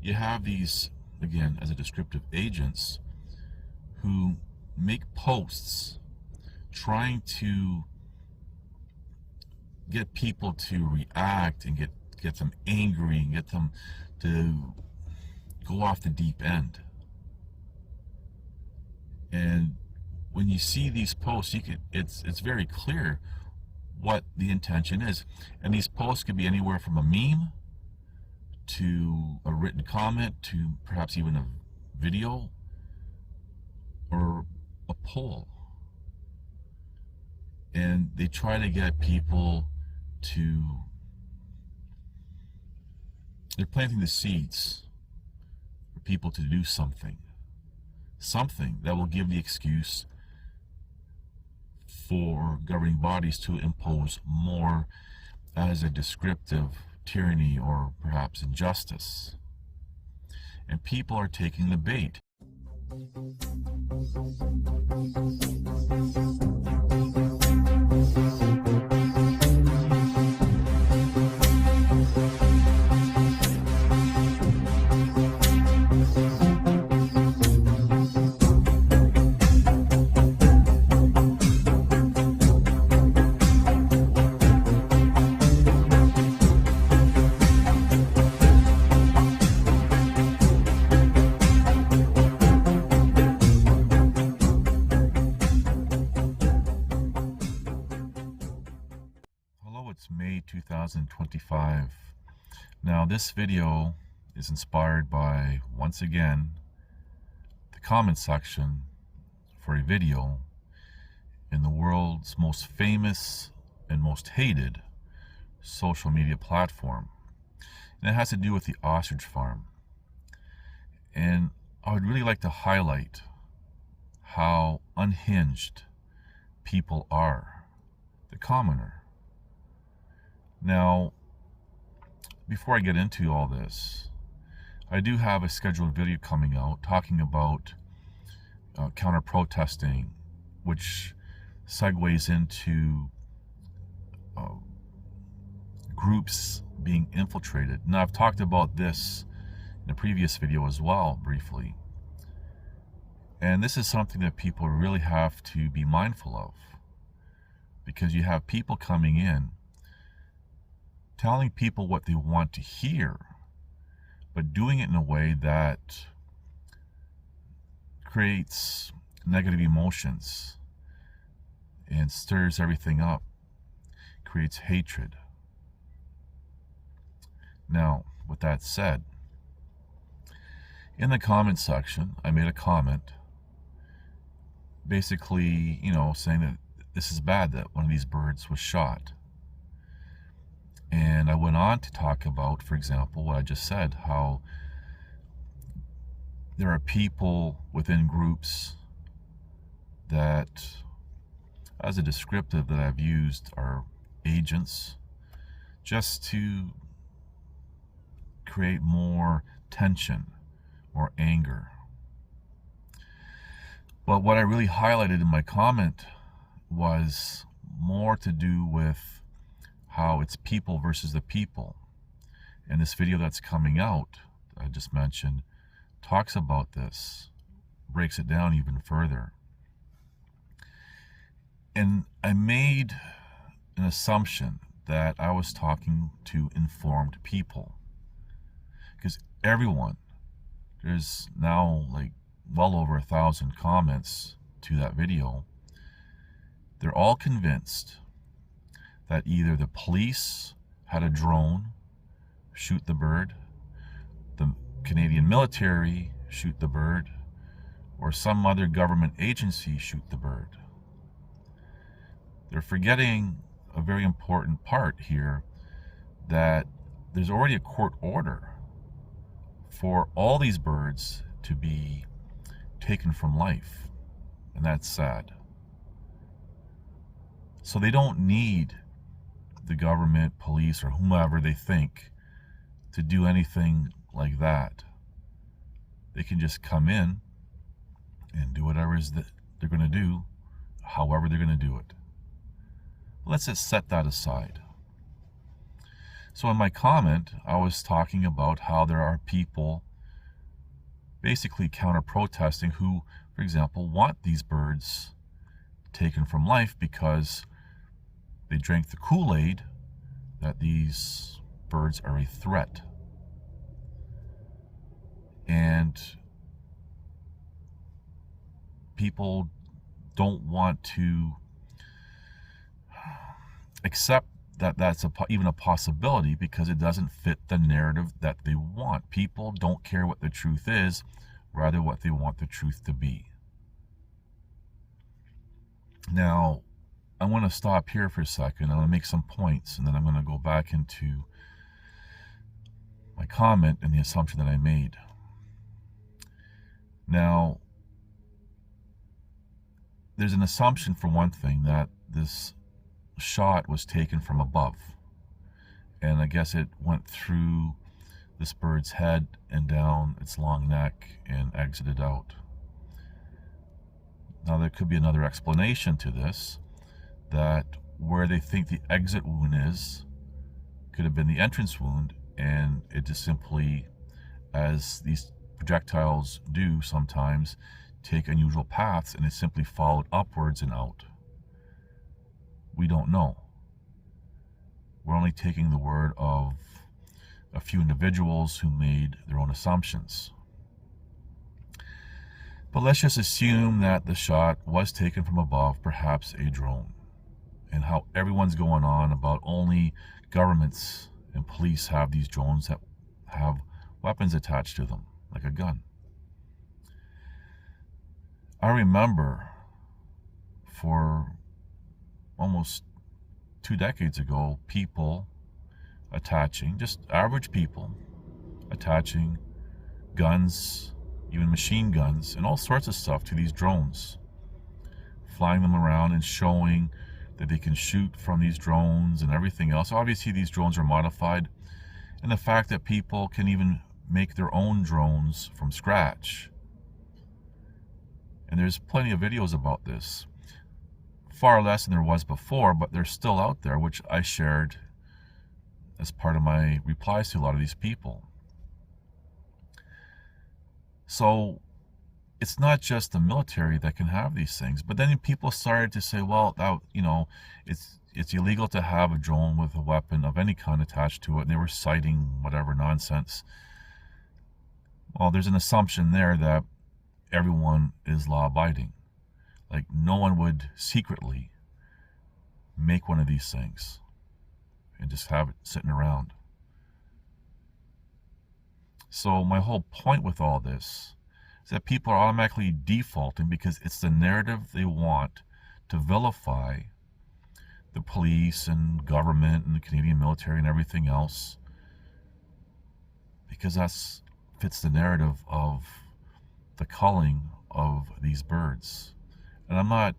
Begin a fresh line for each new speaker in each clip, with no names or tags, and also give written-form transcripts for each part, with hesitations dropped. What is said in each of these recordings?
you have these, again, as a descriptive agents, who make posts trying to get people to react and get them angry and get them to go off the deep end. And when you see these posts, it's very clear what the intention is. And these posts could be anywhere from a meme to a written comment to perhaps even a video or a poll. And they try to get people to, they're planting the seeds for people to do something that will give the excuse for governing bodies to impose more as a descriptive tyranny or perhaps injustice. And people are taking the bait. It's May 2025. Now this video is inspired by, once again, the comment section for a video in the world's most famous and most hated social media platform. And it has to do with the ostrich farm. And I would really like to highlight how unhinged people are, the commoner. Now, before I get into all this, I do have a scheduled video coming out talking about counter-protesting, which segues into groups being infiltrated. Now, I've talked about this in a previous video as well, briefly. And this is something that people really have to be mindful of, because you have people coming in telling people what they want to hear, but doing it in a way that creates negative emotions and stirs everything up, creates hatred. Now, with that said, in the comment section, I made a comment basically, saying that this is bad that one of these birds was shot. And I went on to talk about, for example, what I just said, how there are people within groups that, as a descriptive that I've used, are agents just to create more tension, more anger. But what I really highlighted in my comment was more to do with how it's people versus the people. And this video that's coming out, I just mentioned, talks about this, breaks it down even further. And I made an assumption that I was talking to informed people, because everyone, there's now like well over 1,000 comments to that video, they're all convinced that either the police had a drone shoot the bird, the Canadian military shoot the bird, or some other government agency shoot the bird. They're forgetting a very important part here, that there's already a court order for all these birds to be taken from life, and that's sad. So they don't need the government, police, or whomever they think to do anything like that. They can just come in and do whatever it is that they're going to do, however they're going to do it. Let's just set that aside. So in my comment, I was talking about how there are people basically counter-protesting who, for example, want these birds taken from life because they drank the Kool-Aid that these birds are a threat. And people don't want to accept that that's even a possibility because it doesn't fit the narrative that they want. People don't care what the truth is, rather what they want the truth to be. Now, I want to stop here for a second. I'm going to make some points, and then I'm going to go back into my comment and the assumption that I made. Now, there's an assumption, for one thing, that this shot was taken from above. And I guess it went through this bird's head and down its long neck and exited out. Now, there could be another explanation to this, that where they think the exit wound is could have been the entrance wound, and it just simply, as these projectiles do sometimes, take unusual paths, and it simply followed upwards and out. We don't know. We're only taking the word of a few individuals who made their own assumptions. But let's just assume that the shot was taken from above, perhaps a drone, and how everyone's going on about only governments and police have these drones that have weapons attached to them, like a gun. I remember for almost 2 decades ago, people attaching, just average people, attaching guns, even machine guns, and all sorts of stuff to these drones, flying them around and showing that they can shoot from these drones and everything else. Obviously, these drones are modified, and the fact that people can even make their own drones from scratch. And there's plenty of videos about this. Far less than there was before, but they're still out there, which I shared as part of my replies to a lot of these people. So it's not just the military that can have these things. But then people started to say, well, that, it's illegal to have a drone with a weapon of any kind attached to it. And they were citing whatever nonsense. Well, there's an assumption there that everyone is law-abiding. Like, no one would secretly make one of these things and just have it sitting around. So my whole point with all this is that people are automatically defaulting because it's the narrative they want to vilify the police and government and the Canadian military and everything else, because that fits the narrative of the culling of these birds. And I'm not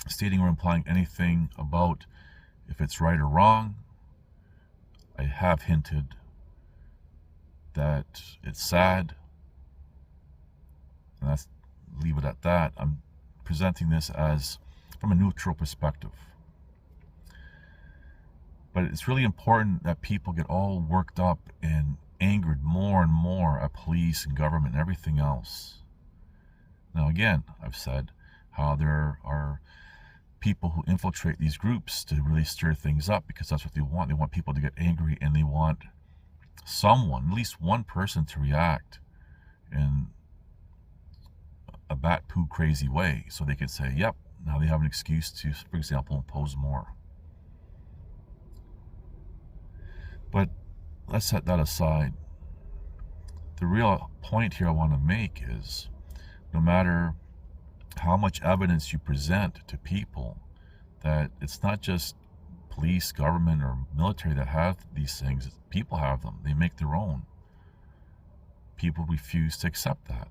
stating or implying anything about if it's right or wrong. I have hinted that it's sad, and let's leave it at that. I'm presenting this as from a neutral perspective. But it's really important that people get all worked up and angered more and more at police and government and everything else. Now, again, I've said how there are people who infiltrate these groups to really stir things up because that's what they want. They want people to get angry, and they want someone, at least one person, to react in a bat poo crazy way so they can say, yep, now they have an excuse to, for example, impose more. But let's set that aside. The real point here I want to make is, no matter how much evidence you present to people, that it's not just police, government, or military that have these things. People have them. They make their own. People refuse to accept that.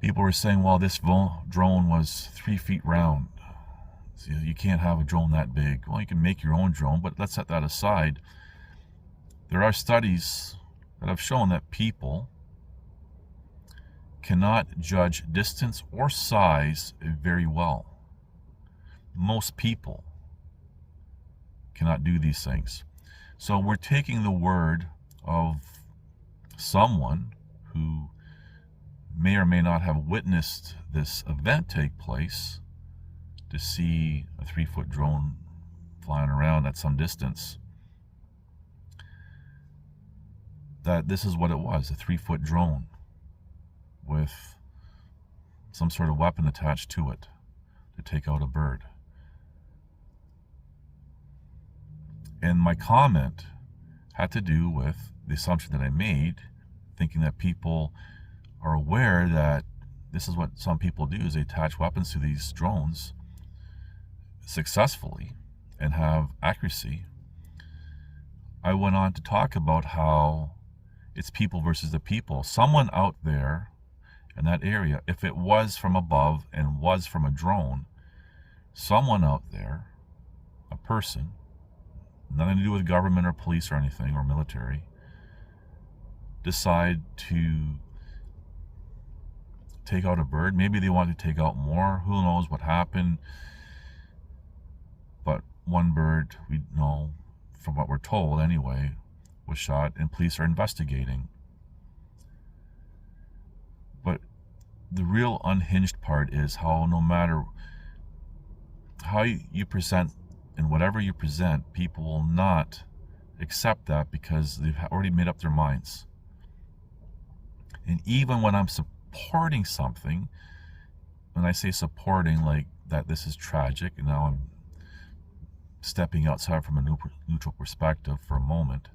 People were saying, well, this drone was 3 feet round. So you can't have a drone that big. Well, you can make your own drone, but let's set that aside. There are studies that have shown that people cannot judge distance or size very well. Most people cannot do these things. So we're taking the word of someone who may or may not have witnessed this event take place to see a 3-foot drone flying around at some distance, that this is what it was, a 3-foot drone with some sort of weapon attached to it to take out a bird. And my comment had to do with the assumption that I made, thinking that people are aware that this is what some people do, is they attach weapons to these drones successfully and have accuracy. I went on to talk about how it's people versus the people. Someone out there in that area, if it was from above and was from a drone, someone out there, a person, nothing to do with government or police or anything or military, decide to take out a bird. Maybe they want to take out more. Who knows what happened? But one bird, we know from what we're told anyway, was shot, and police are investigating. But the real unhinged part is how no matter how you present and whatever you present, people will not accept that because they've already made up their minds. And even when I'm supporting something, when I say supporting, like that this is tragic, and now I'm stepping outside from a neutral perspective for a moment,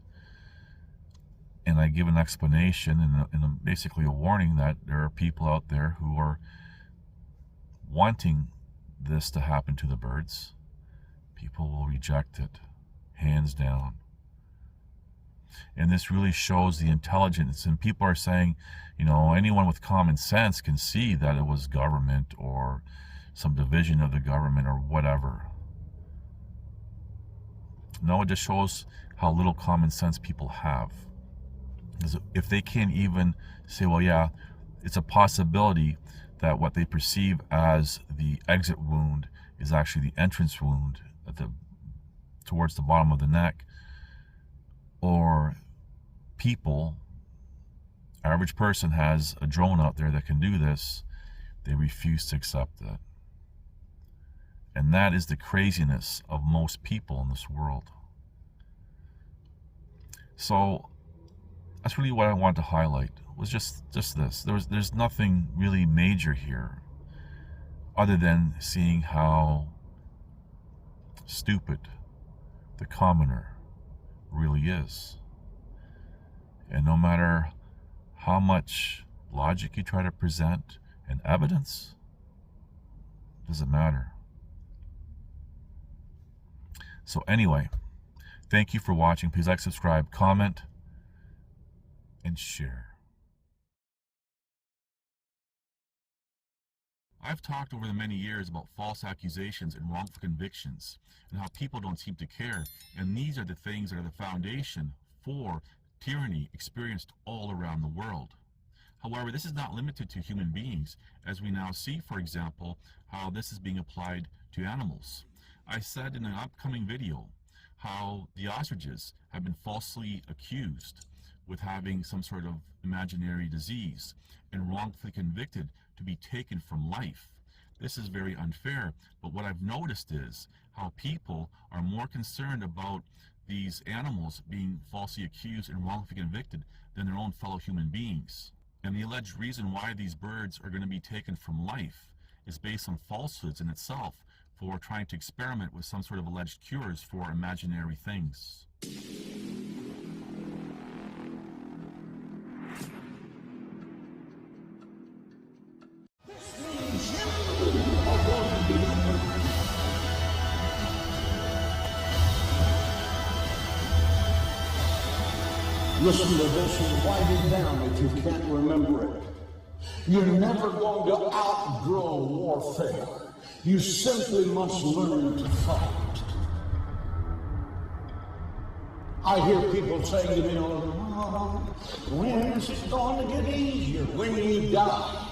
and I give an explanation and basically a warning that there are people out there who are wanting this to happen to the birds, people will reject it, hands down. And this really shows the intelligence. And people are saying, you know, anyone with common sense can see that it was government or some division of the government or whatever. No, it just shows how little common sense people have. Because if they can't even say, well, yeah, it's a possibility that what they perceive as the exit wound is actually the entrance wound at towards the bottom of the neck, or people, average person has a drone out there that can do this, they refuse to accept that. And that is the craziness of most people in this world. So that's really what I wanted to highlight, was just this. There's nothing really major here other than seeing how stupid the commoner really is. And no matter how much logic you try to present and evidence, it doesn't matter. So anyway, thank you for watching. Please like, subscribe, comment, and share. I've talked over the many years about false accusations and wrongful convictions and how people don't seem to care. And these are the things that are the foundation for tyranny experienced all around the world. However, this is not limited to human beings, as we now see, for example, how this is being applied to animals. I said in an upcoming video how the ostriches have been falsely accused with having some sort of imaginary disease and wrongfully convicted to be taken from life. This is very unfair, but what I've noticed is how people are more concerned about these animals being falsely accused and wrongfully convicted than their own fellow human beings. And the alleged reason why these birds are going to be taken from life is based on falsehoods in itself, for trying to experiment with some sort of alleged cures for imaginary things.
Listen to this and write it down if you can't remember it. You're never going to outgrow warfare. You simply must learn to fight. I hear people saying to me, oh, when is it going to get easier? When you die.